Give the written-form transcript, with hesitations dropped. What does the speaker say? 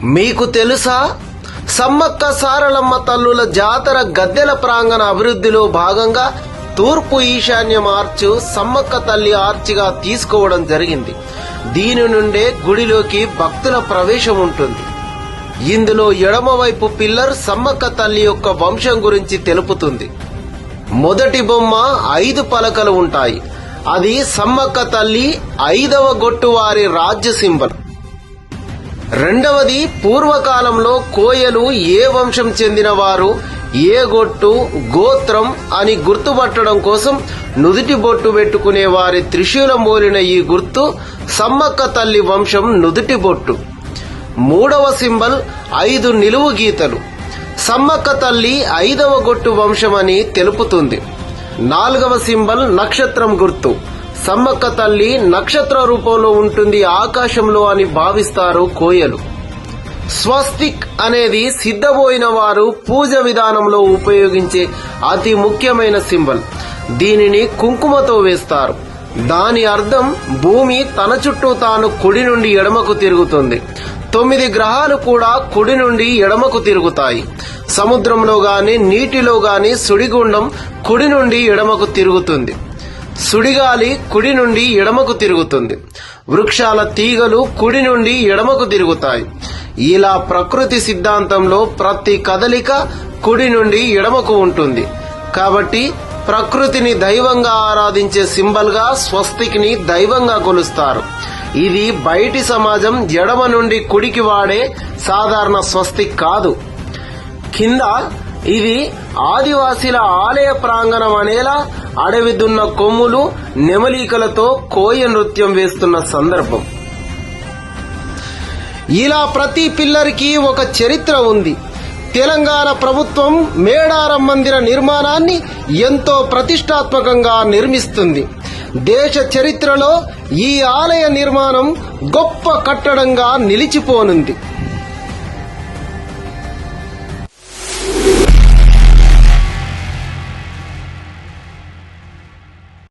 మీకు తెలుసా, సమ్మక్క సారలమ్మ తల్లుల జాతర గద్దెల ప్రాంగణ అభివృద్ధిలో భాగంగా తూర్పు ఈశాన్యం ఆర్చ్ సమ్మక్క తల్లి ఆర్చిగా తీసుకోవడం జరిగింది. దీని నుండే గుడిలోకి భక్తుల ప్రవేశం ఉంటుంది. ఇందులో ఎడమవైపు పిల్లర్ సమ్మక్క తల్లి యొక్క వంశం గురించి తెలుపుతుంది. మొదటి బొమ్మ 5 పలకలు ఉంటాయి. అది సమ్మక్క తల్లి 5వ గొట్టు వారి రాజ్య సింబల్. రెండవది, పూర్వకాలంలో కోయలు ఏ వంశం చెందిన వారు, ఏ గొట్టు, గోత్రం అని గుర్తుపట్టడం కోసం నుదిటి బొట్టు పెట్టుకునే వారి త్రిశూలం పోలిన ఈ గుర్తు సమ్మక్క తల్లి వంశం నుదిటి బొట్టు. మూడవ సింబల్ 5 నిలువు గీతలు. సమ్మక్క తల్లి 5వ గొట్టు వంశమని తెలుపుతుంది. 4వ సింబల్ నక్షత్రం గుర్తు. సమ్మక్క తల్లి నక్షత్ర రూపంలో ఉంటుంది ఆకాశంలో అని భావిస్తారు కోయలు. స్వస్తిక్ అనేది సిద్ధపోయిన వారు పూజ విధానంలో ఉపయోగించే అతి ముఖ్యమైన సింబల్. దీనిని కుంకుమతో వేస్తారు. దాని అర్థం భూమి తన చుట్టూ తాను కుడి నుండి ఎడమకు తిరుగుతుంది. 9 గ్రహాలు కూడా కుడి నుండి ఎడమకు తిరుగుతాయి. సముద్రంలో గాని నీటిలో గాని సుడిగుండం కుడి నుండి ఎడమకు తిరుగుతుంది. సుడిగాలి కుడి నుండి ఎడమకు తిరుగుతుంది. వృక్షాల తీగలు కుడి నుండి ఎడమకు తిరుగుతాయి. ఇలా ప్రకృతి సిద్ధాంతంలో ప్రతి కదలిక కుడి నుండి ఎడమకు ఉంటుంది. కాబట్టి ప్రకృతిని దైవంగా ఆరాధించే సింబల్ గా స్వస్తిక్ని దైవంగా కొలుస్తారు. ఇది బయటి సమాజం ఎడమ నుండి కుడికి వాడే సాధారణ స్వస్తిక్ కాదు. కింద ఇది ఆదివాసీల ఆలయ ప్రాంగణం అనేలా అడవి దున్న కొమ్ములు, నెమలికలతో కోయ నృత్యం వేస్తున్న సందర్భం. ఇలా ప్రతి పిల్లర్కి ఒక చరిత్ర ఉంది. తెలంగాణ ప్రభుత్వం మేడారం మందిర నిర్మాణాన్ని ఎంతో ప్రతిష్టాత్మకంగా నిర్మిస్తుంది. దేశ చరిత్రలో ఈ ఆలయ నిర్మాణం గొప్ప కట్టడంగా నిలిచిపోనుంది.